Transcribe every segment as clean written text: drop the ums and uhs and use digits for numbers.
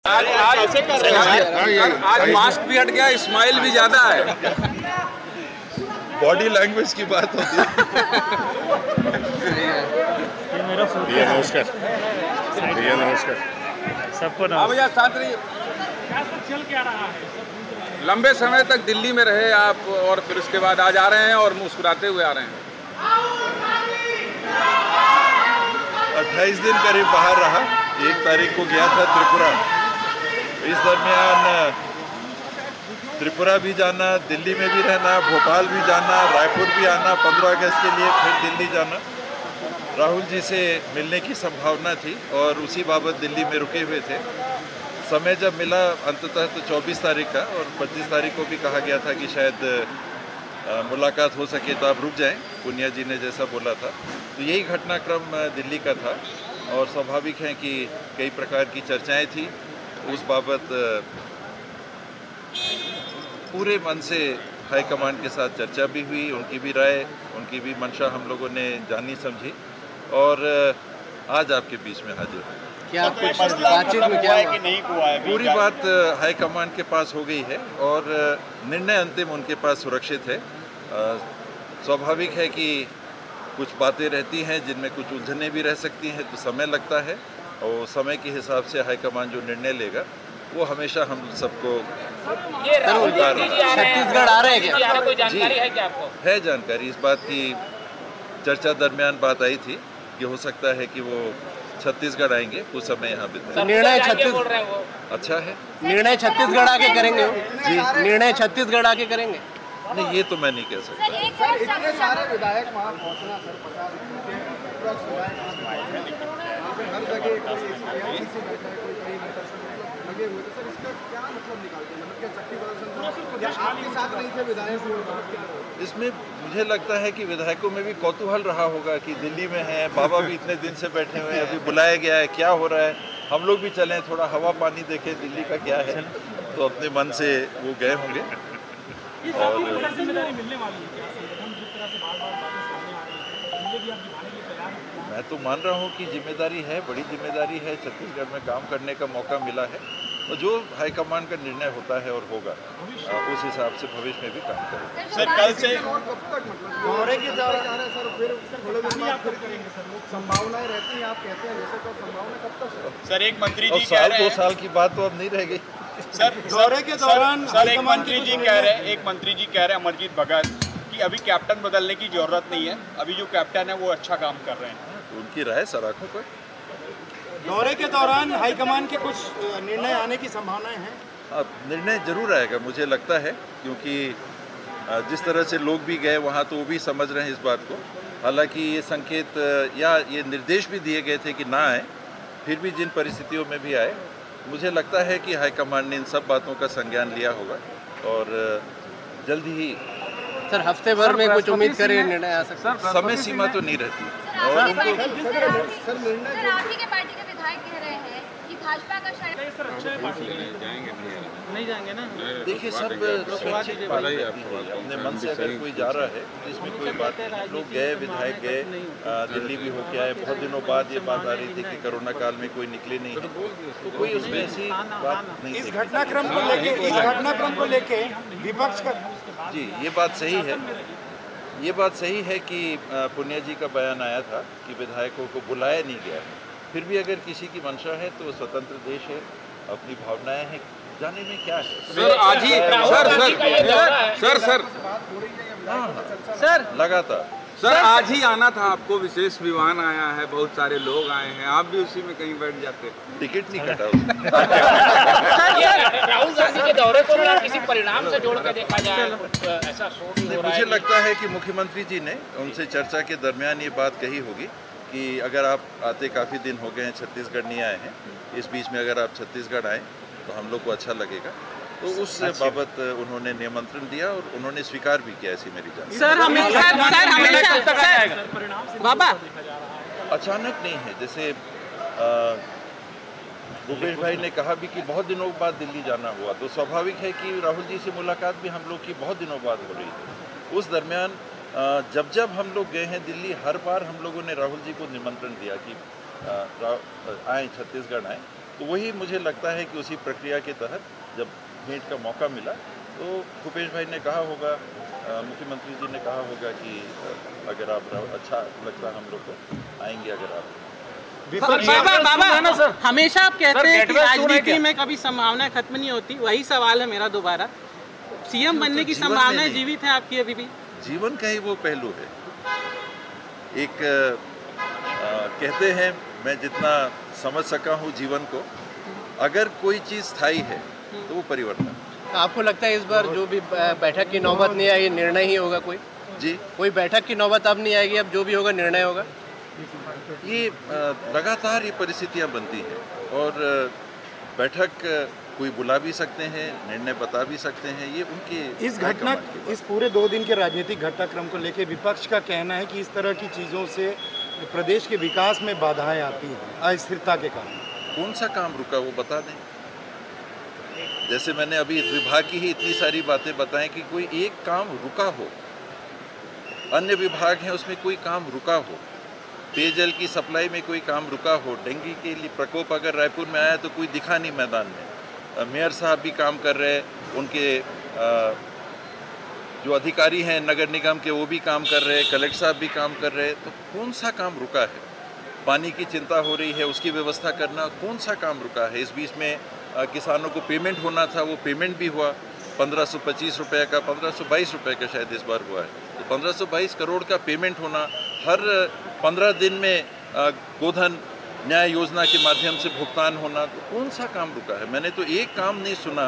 आज मास्क भी हट गया, स्माइल भी ज्यादा है। बॉडी लैंग्वेज की बात होती है। नमस्कार भैया, नमस्कार सबको नमस्कार। चल क्या रहा है? लंबे समय तक दिल्ली में रहे आप और फिर उसके बाद आज आ रहे हैं और मुस्कुराते हुए आ रहे हैं। 28 दिन करीब बाहर रहा। 1 तारीख को गया था त्रिपुरा। इस दरमियान त्रिपुरा भी जाना, दिल्ली में भी रहना, भोपाल भी जाना, रायपुर भी आना, 15 अगस्त के लिए फिर दिल्ली जाना। राहुल जी से मिलने की संभावना थी और उसी बाबत दिल्ली में रुके हुए थे। समय जब मिला अंततः तो 24 तारीख का, और 25 तारीख को भी कहा गया था कि शायद मुलाकात हो सके तो आप रुक जाएं, पुनिया जी ने जैसा बोला था। तो यही घटनाक्रम दिल्ली का था और स्वाभाविक है कि कई प्रकार की चर्चाएं थी। उस बाबत पूरे मन से हाईकमान के साथ चर्चा भी हुई, उनकी भी राय, उनकी भी मंशा हम लोगों ने जानी समझी और आज आपके बीच में हाजिर हूँ। क्या कुछ बातचीत में क्या कि नहीं हुआ है? पूरी बात हाईकमान के पास हो गई है और निर्णय अंतिम उनके पास सुरक्षित है। स्वाभाविक है कि कुछ बातें रहती हैं जिनमें कुछ उलझनें भी रह सकती हैं, तो समय लगता है और समय के हिसाब से हाईकमान जो निर्णय लेगा वो हमेशा हम सबको छत्तीसगढ़ आ रहे हैं क्या? कोई जानकारी है क्या आपको? है जानकारी। इस बात की चर्चा दरमियान बात आई थी कि हो सकता है कि वो छत्तीसगढ़ आएंगे, कुछ समय यहाँ बिताएंगे। निर्णय अच्छा है। निर्णय छत्तीसगढ़ आके करेंगे जी? निर्णय छत्तीसगढ़ आके करेंगे? नहीं, ये तो मैं नहीं कह सकता। इतने सारे विधायक वहाँ पहुँचना सर, 50 हर जगह लगे हुए थे सर, इसका क्या मतलब निकालते हैं? मतलब क्या शक्ति प्रदर्शन या आपके साथ नहीं थे विधायक? इसमें मुझे लगता है कि विधायकों में भी कौतूहल रहा होगा कि दिल्ली में हैं, बाबा भी इतने दिन से बैठे हुए हैं, अभी बुलाया गया है, क्या हो रहा है, हम लोग भी चलें, थोड़ा हवा पानी देखें दिल्ली का क्या है। तो अपने मन से वो गए होंगे। और जिम्मेदारी मिलने वाली है क्या? संगठन जिस तरह से बार-बार बातें सामने आ रही हैं, उनके भी आप निभाने के लिए तैयार हैं? मैं तो मान रहा हूँ कि जिम्मेदारी है, बड़ी जिम्मेदारी है। छत्तीसगढ़ में काम करने का मौका मिला है और जो हाईकमान का निर्णय होता है और होगा उस हिसाब से भविष्य में भी काम करेंगे। सर कल से कब तक मतलब दौरे के दौरान सर फिर थोड़े दिन बाद फिर करेंगे सर? वो संभावनाएं रहती हैं, आप कहते हैं जैसे, तो संभावना कब तक सर? एक मंत्री जी कह साल रहे 2 हैं साल की बात तो अब नहीं रह गई सर दौरे के दौरान। सर एक मंत्री जी कह रहे हैं अमरजीत भगत कि अभी कैप्टन बदलने की जरूरत नहीं है, अभी जो कैप्टन है वो अच्छा काम कर रहे हैं। उनकी राय सराखों पर। दौरे के दौरान हाईकमान के कुछ निर्णय आने की संभावनाएं हैं? निर्णय जरूर आएगा मुझे लगता है, क्योंकि जिस तरह से लोग भी गए वहाँ तो वो भी समझ रहे हैं इस बात को। हालांकि ये संकेत या ये निर्देश भी दिए गए थे कि ना आए, फिर भी जिन परिस्थितियों में भी आए, मुझे लगता है कि हाईकमान ने इन सब बातों का संज्ञान लिया होगा और जल्दी ही। सर हफ्ते भर में कुछ उम्मीद करें निर्णय आ सकता है? समय सीमा तो नहीं रहती और उनको सर निर्णय आप ही के पार्टी के विधायक कह रहे हैं कि भाजपा का शायद नहीं जाएंगे ना? देखिए सब स्वैच्छिक बात रहती है। अपने मन से अगर कोई जा रहा है तो इसमें कोई बात नहीं। लोग गए, विधायक गए, दिल्ली भी होके आए। बहुत दिनों बाद ये बात आ रही थी कि कोरोना काल में कोई निकले नहीं है, तो कोई उसमें ऐसी बात नहीं। इस घटनाक्रम को लेके विपक्ष का जी ये बात सही है। ये बात सही है कि पुनिया जी का बयान आया था कि विधायकों को बुलाया नहीं गया है। फिर भी अगर किसी की मंशा है तो स्वतंत्र देश है, अपनी भावनाएं हैं, जाने में क्या है। सर आज ही सर लगातार सर आज ही आना था आपको, विशेष विमान आया है, बहुत सारे लोग आए हैं, आप भी उसी में कहीं बैठ जाते। टिकट नहीं कटा राहुल गांधी के दौरे को किसी परिणाम से जोड़ कर देखा जाए, ऐसा सोच हो रहा है? मुझे लगता है कि मुख्यमंत्री जी ने उनसे चर्चा के दरमियान ये बात कही होगी कि अगर आप आते काफ़ी दिन हो गए हैं, छत्तीसगढ़ नहीं आए हैं, इस बीच में अगर आप छत्तीसगढ़ आए तो हम लोग को अच्छा लगेगा। तो उस बाबत उन्होंने निमंत्रण दिया और उन्होंने स्वीकार भी किया, ऐसी मेरी जानकारी। सर हमेशा बाबा अचानक नहीं है। जैसे भूपेश भाई ने कहा भी कि बहुत दिनों बाद दिल्ली जाना हुआ, तो स्वाभाविक है कि राहुल जी से मुलाकात भी हम लोग की बहुत दिनों बाद हो रही थी। उस दरमियान जब हम लोग गए हैं दिल्ली, हर बार हम लोगों ने राहुल जी को निमंत्रण दिया कि आए, छत्तीसगढ़ आए। तो वही मुझे लगता है कि उसी प्रक्रिया के तहत जब भेंट का मौका मिला तो भूपेश भाई ने कहा होगा, मुख्यमंत्री जी ने कहा होगा कि अगर आप अच्छा लगता हम लोग को आएंगे अगर आप। बाबा हमेशा आप कहते हैं कि राजनीति में कभी संभावनाएं खत्म नहीं होती, वही सवाल है मेरा दोबारा, सीएम बनने की संभावनाएं जीवित है आपकी अभी भी? जीवन का ही वो पहलू है। एक कहते हैं, मैं जितना समझ सका हूँ जीवन को, अगर कोई चीज़ स्थायी है तो वो परिवर्तन। आपको लगता है इस बार जो भी बैठक की नौबत नहीं आई, निर्णय ही होगा कोई? जी, कोई बैठक की नौबत अब नहीं आएगी, अब जो भी होगा निर्णय होगा? ये लगातार ये परिस्थितियाँ बनती हैं और बैठक कोई बुला भी सकते हैं, निर्णय बता भी सकते हैं, ये उनके इस पूरे 2 दिन के राजनीतिक घटनाक्रम को लेकर विपक्ष का कहना है कि इस तरह की चीज़ों से प्रदेश के विकास में बाधाएं आती हैं अस्थिरता के कारण। कौन सा काम रुका वो बता दें। जैसे मैंने अभी विभाग की ही इतनी सारी बातें बताएं कि कोई एक काम रुका हो, अन्य विभाग हैं उसमें कोई काम रुका हो, पेयजल की सप्लाई में कोई काम रुका हो, डेंगू के लिए प्रकोप अगर रायपुर में आया तो कोई दिखा नहीं मैदान में। मेयर साहब भी काम कर रहे हैं, उनके जो अधिकारी हैं नगर निगम के वो भी काम कर रहे हैं, कलेक्टर साहब भी काम कर रहे हैं, तो कौन सा काम रुका है? पानी की चिंता हो रही है, उसकी व्यवस्था करना, कौन सा काम रुका है? इस बीच में किसानों को पेमेंट होना था, वो पेमेंट भी हुआ 1525 रुपये का, 1522 रुपये का शायद इस बार हुआ है। तो 1522 करोड़ का पेमेंट होना, हर 15 दिन में गोधन न्याय योजना के माध्यम से भुगतान होना, तो कौन सा काम रुका है? मैंने तो एक काम नहीं सुना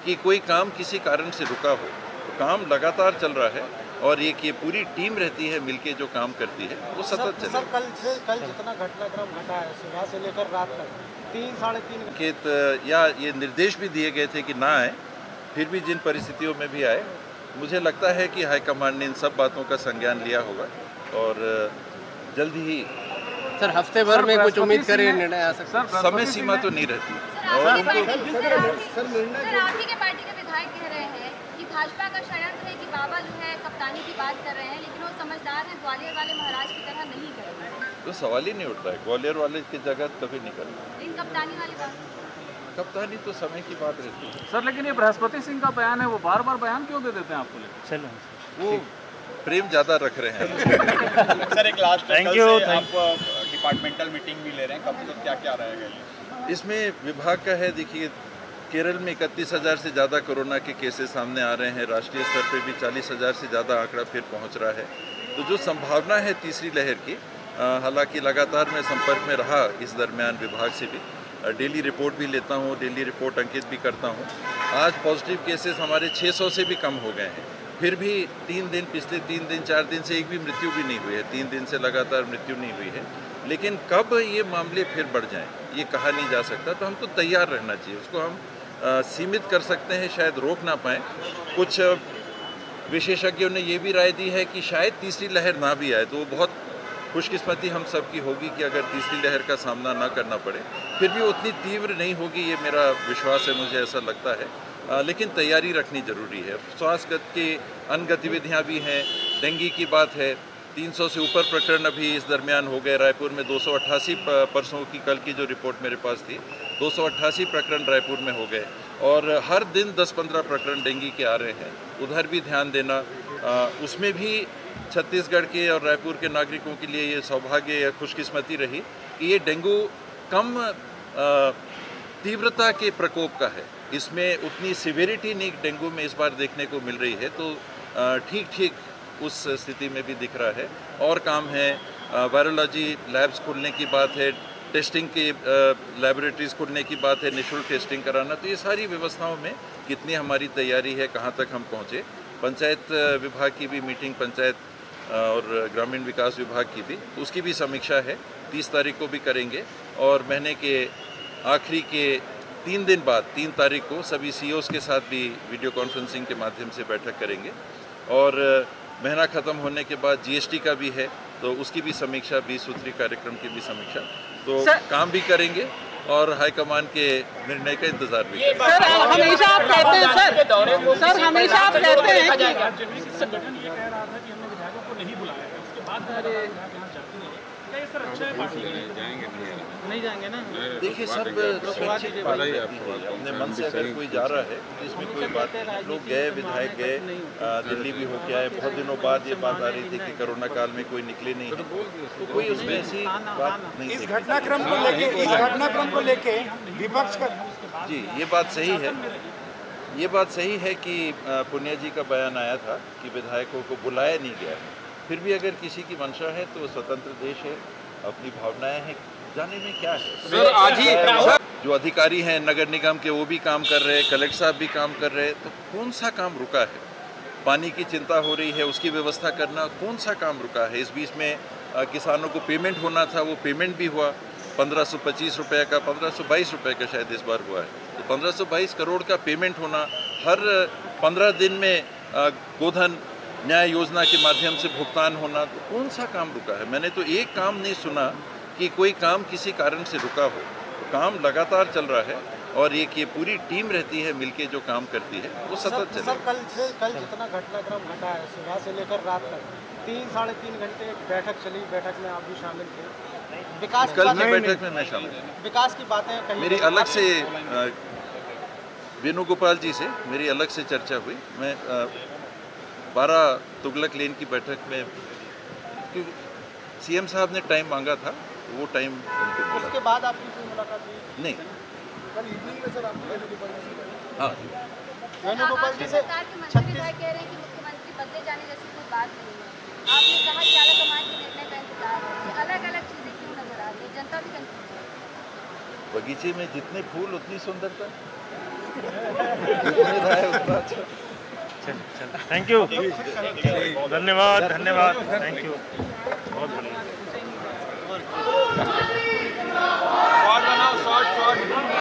कि कोई काम किसी कारण से रुका हो। तो काम लगातार चल रहा है और ये पूरी टीम रहती है मिलके जो काम करती है वो सतत चले। कल जितना घटनाक्रम घटा है सुबह से लेकर रात तक 3-3.5 संकेत या ये निर्देश भी दिए गए थे कि ना आए, फिर भी जिन परिस्थितियों में भी आए, मुझे लगता है कि हाईकमान ने इन सब बातों का संज्ञान लिया होगा और जल्द ही। सर हफ्ते भर में कुछ उम्मीद करें निर्णय आ सकता है? समय सीमा तो नहीं रहती और उनको आप ही के पार्टी के विधायक कह रहे हैं कि भाजपा का षड्यंत्र है कि बाबा जो है कप्तानी की बात कर रहे हैं, लेकिन वो समझदार हैं, ग्वालियर वाले महाराज की तरह नहीं करेंगे। तो सवाल ही नहीं उठता है, ग्वालियर वाले की जगह कभी नहीं करना। लेकिन कप्तानी वाली बात, कप्तानी तो समय की बात रहती है सर। लेकिन ये बृहस्पति सिंह का बयान है, वो बार बार बयान क्यों दे देते हैं आपको लेकर? चलो वो प्रेम ज़्यादा रख रहे हैं। सर एक लास्ट, थैंक यू। आप डिपार्टमेंटल मीटिंग भी ले रहे हैं, कब तक क्या रहेगा ये? इसमें विभाग का है, देखिए केरल में 31,000 से ज़्यादा कोरोना के केसेस सामने आ रहे हैं, राष्ट्रीय स्तर पे भी 40,000 से ज़्यादा आंकड़ा फिर पहुंच रहा है। तो जो संभावना है तीसरी लहर की, हालांकि लगातार मैं संपर्क में रहा इस दरमियान विभाग से भी, डेली रिपोर्ट भी लेता हूं, डेली रिपोर्ट अंकित भी करता हूं। आज पॉजिटिव केसेस हमारे 600 से भी कम हो गए हैं, फिर भी 3 दिन, पिछले 3 दिन 4 दिन से एक भी मृत्यु भी नहीं हुई है, 3 दिन से लगातार मृत्यु नहीं हुई है। लेकिन कब ये मामले फिर बढ़ जाएं ये कहा नहीं जा सकता, तो हमको तैयार रहना चाहिए। उसको हम सीमित कर सकते हैं, शायद रोक ना पाएँ। कुछ विशेषज्ञों ने ये भी राय दी है कि शायद तीसरी लहर ना भी आए, तो वो बहुत खुशकिस्मती हम सब की होगी कि अगर तीसरी लहर का सामना ना करना पड़े। फिर भी उतनी तीव्र नहीं होगी, ये मेरा विश्वास है, मुझे ऐसा लगता है। लेकिन तैयारी रखनी ज़रूरी है। स्वास्थ्य की अन्य गतिविधियाँ भी हैं, डेंगू की बात है, 300 से ऊपर प्रकरण अभी इस दरमियान हो गए। रायपुर में 288 परसों की, कल की जो रिपोर्ट मेरे पास थी, 288 प्रकरण रायपुर में हो गए और हर दिन 10-15 प्रकरण डेंगू के आ रहे हैं। उधर भी ध्यान देना। उसमें भी छत्तीसगढ़ के और रायपुर के नागरिकों के लिए ये सौभाग्य या खुशकिस्मती रही कि ये डेंगू कम तीव्रता के प्रकोप का है, इसमें उतनी सिवियरिटी नहीं डेंगू में इस बार देखने को मिल रही है। तो ठीक उस स्थिति में भी दिख रहा है। और काम है, वायरोलॉजी लैब्स खुलने की बात है, टेस्टिंग की लैबोरेटरीज खुलने की बात है, निःशुल्क टेस्टिंग कराना। तो ये सारी व्यवस्थाओं में कितनी हमारी तैयारी है, कहाँ तक हम पहुँचे। पंचायत विभाग की भी मीटिंग, पंचायत और ग्रामीण विकास विभाग की भी, उसकी भी समीक्षा है, 30 तारीख को भी करेंगे। और महीने के आखिरी के 3 दिन बाद 3 तारीख को सभी CEOs के साथ भी वीडियो कॉन्फ्रेंसिंग के माध्यम से बैठक करेंगे। और महीना ख़त्म होने के बाद GST का भी है, तो उसकी भी समीक्षा, 20 सूत्री कार्यक्रम की भी समीक्षा। तो काम भी करेंगे और हाईकमान के निर्णय का इंतजार भी करेंगे। सर हमेशा आप कहते हैं सर हमेशा आप कहते हैं संगठन ये कह रहा था कि हमने विधायकों को नहीं बुलाया है, उसके बाद विधायक यहाँ जाती नहीं है, क्या ये जाएंगे नहीं जाएंगे ना। देखिए सब स्वैच्छिक बात रहती है, अपने मन से अगर कोई जा रहा है तो इसमें कोई बात नहीं। लोग गए, विधायक गए, दिल्ली भी होके आए। बहुत दिनों बाद ये बात आ रही थी कि कोरोना काल में कोई निकले नहीं, तो कोई उसमें ऐसी बात नहीं। इस घटनाक्रम को लेके विपक्ष का जी ये बात सही है, ये बात सही है कि पुनिया जी का बयान आया था कि विधायकों को बुलाया नहीं गया। फिर भी अगर किसी की मंशा है तो स्वतंत्र देश है, अपनी भावनाएं हैं, जाने में क्या है। सर आज ही जो अधिकारी हैं नगर निगम के वो भी काम कर रहे हैं, कलेक्टर साहब भी काम कर रहे हैं, तो कौन सा काम रुका है? पानी की चिंता हो रही है, उसकी व्यवस्था करना, कौन सा काम रुका है? इस बीच में किसानों को पेमेंट होना था, वो पेमेंट भी हुआ। 1525 रुपये का 1522 रुपये का शायद इस बार हुआ है, तो 1522 करोड़ का पेमेंट होना, हर 15 दिन में गोधन न्याय योजना के माध्यम से भुगतान होना, तो कौन सा काम रुका है? मैंने तो एक काम नहीं सुना कि कोई काम किसी कारण से रुका हो। तो काम लगातार चल रहा है और ये पूरी टीम रहती है मिलके जो काम करती है वो सतत चले। कल जितना घटनाक्रम घटा है सुबह से लेकर रात तक 3-3.5 घंटे बैठक चली, बैठक में आप भी शामिल थे। विकास कल की बैठक में मैं शामिल हूँ। विकास की बातें कहीं मेरी अलग से वेणुगोपाल जी से मेरी अलग से चर्चा हुई। मैं 12 तुगलक लेन की बैठक में सीएम साहब ने टाइम मांगा था, वो टाइम उनको मिला। उसके बाद आपकी कोई मुलाकात हुई? नहीं। कल इवनिंग में सर आपको वेणुगोपाल जी से? हाँ, वेणुगोपाल जी से सरकार के मंत्री विधायक कह रहे हैं कि मुख्यमंत्री बदले जाने जैसी कोई बात नहीं है। आपने कहा कि आला कमान के निर्णय का इंतजार है, अलग अलग चीजें क्यों नजर आ रही है? जनता भी कंफ्यूज है। बगीचे में जितने फूल उतनी सुंदरता, जितने रहा है उतना अच्छा। थैंक यू, धन्यवाद, थैंक यू, बहुत धन्यवाद।